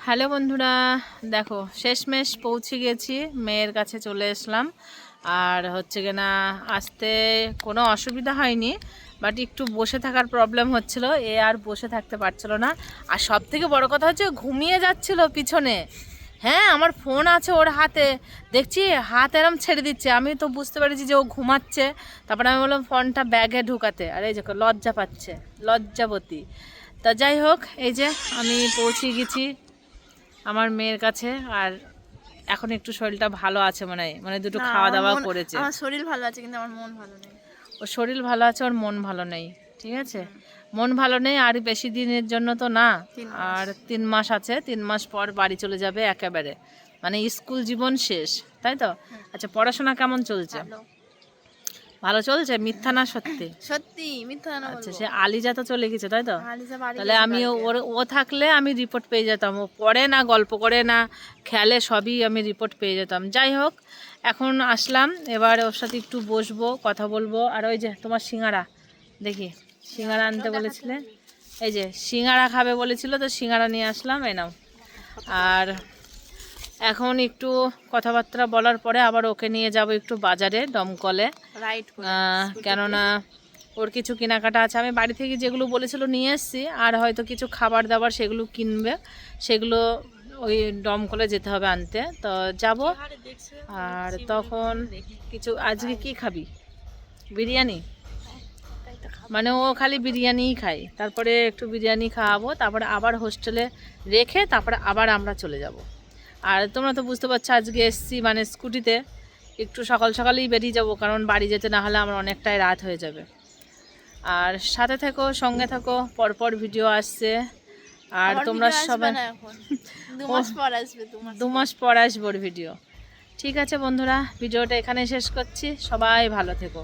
Hello বন্ধুরা, দেখো শেষমেশ পৌঁছে গেছি, মেয়ের কাছে চলে আসলাম। আর হচ্ছে কিনা আসতে কোনো অসুবিধা হয়নি, বাট একটু বসে থাকার প্রবলেম হচ্ছিল, এ আর বসে থাকতে পারছিল না। আর সব থেকে বড় কথা হচ্ছে ঘুমিয়ে যাচ্ছিল পিছনে। হ্যাঁ, আমার ফোন আছে ওর হাতে, দেখছি হাত এরম ছেড়ে দিচ্ছে, আমি তো বুঝতে পেরেছি যে ও ঘুমাচ্ছে। তারপরে আমি বললাম ফোনটা ব্যাগে ঢুকাতে, আর এই যে লজ্জা পাচ্ছে, লজ্জাবতী। তা যাই হোক, এই যে আমি পৌঁছে গেছি আমার মেয়ের কাছে। আর এখন একটু শরীরটা ভালো আছে, মানে দুটো না, খাওয়া আমার দাওয়া মন করেছে। আমার শরীর ভালো আছে কিন্তু আমার মন ভালো নেই। ওর শরীর ভালো আছে, ওর মন ভালো নেই, ঠিক আছে। মন ভালো নেই, আর বেশি দিনের জন্য তো না। 3 মাস। আর 3 মাস আছে, 3 মাস পর বাড়ি চলে যাবে একেবারে, মানে স্কুল জীবন শেষ, তাই তো। আচ্ছা, পড়াশোনা কেমন চলছে? ভালো। ভালো চলছে? মিথ্যা না সত্যি? সত্যি মিথ্যা না আচ্ছা, বলবো। সে আলিজা তো চলে গেছে, তাই তো। আলিসা বাড়ি তাহলে গেছে আমি কালকে। ও থাকলে আমি রিপোর্ট পেয়ে যেতাম, ও পড়ে না, গল্প করে না, খেলে, সবই আমি রিপোর্ট পেয়ে যেতাম। যাই হোক, এখন আসলাম, এবার ওর সাথে একটু বসবো, কথা বলবো। আর ওই যে তোমার সিঙ্গারা, দেখি সিঙ্গারা আনতে বলেছিলে, এই যে সিঙ্গারা খাবে বলেছিল, তো সিঙ্গারা নিয়ে আসলাম, এই নাও। আর এখন একটু কথাবার্তা বলার পরে আবার ওকে নিয়ে যাব একটু বাজারে, দমকলে। রাইট করে কেননা ওর কিছু কেনাকাটা আছে, আমি বাড়ি থেকে যেগুলো বলেছিল নিয়ে এসেছি, আর হয়তো কিছু খাবার দাবার সেগুলো কিনবে, সেগুলো ওই দমকলে যেতে হবে আনতে, তো যাব। আর তখন কিছু, আজকে কি খাবি? বিরিয়ানি? মানে ও খালি বিরিয়ানিই খায়, তারপরে একটু বিরিয়ানি খাওয়াবো, তারপরে আবার হোস্টেলে রেখে তারপরে আবার আমরা চলে যাব। আর তোমরা তো বুঝতে পারছো আজকে এসছি মানে স্কুটিতে, একটু সকাল সকালেই বেরিয়ে যাব, কারণ বাড়ি যেতে না হলে আমার অনেকটাই রাত হয়ে যাবে। আর সাথে থেকো, সঙ্গে থাকো, পরপর ভিডিও আসছে। আর তোমরা সবাই 2 মাস পর আসবে, 2 মাস পর আসবো ভিডিও। ঠিক আছে বন্ধুরা, ভিডিওটা এখানে শেষ করছি, সবাই ভালো থেকো।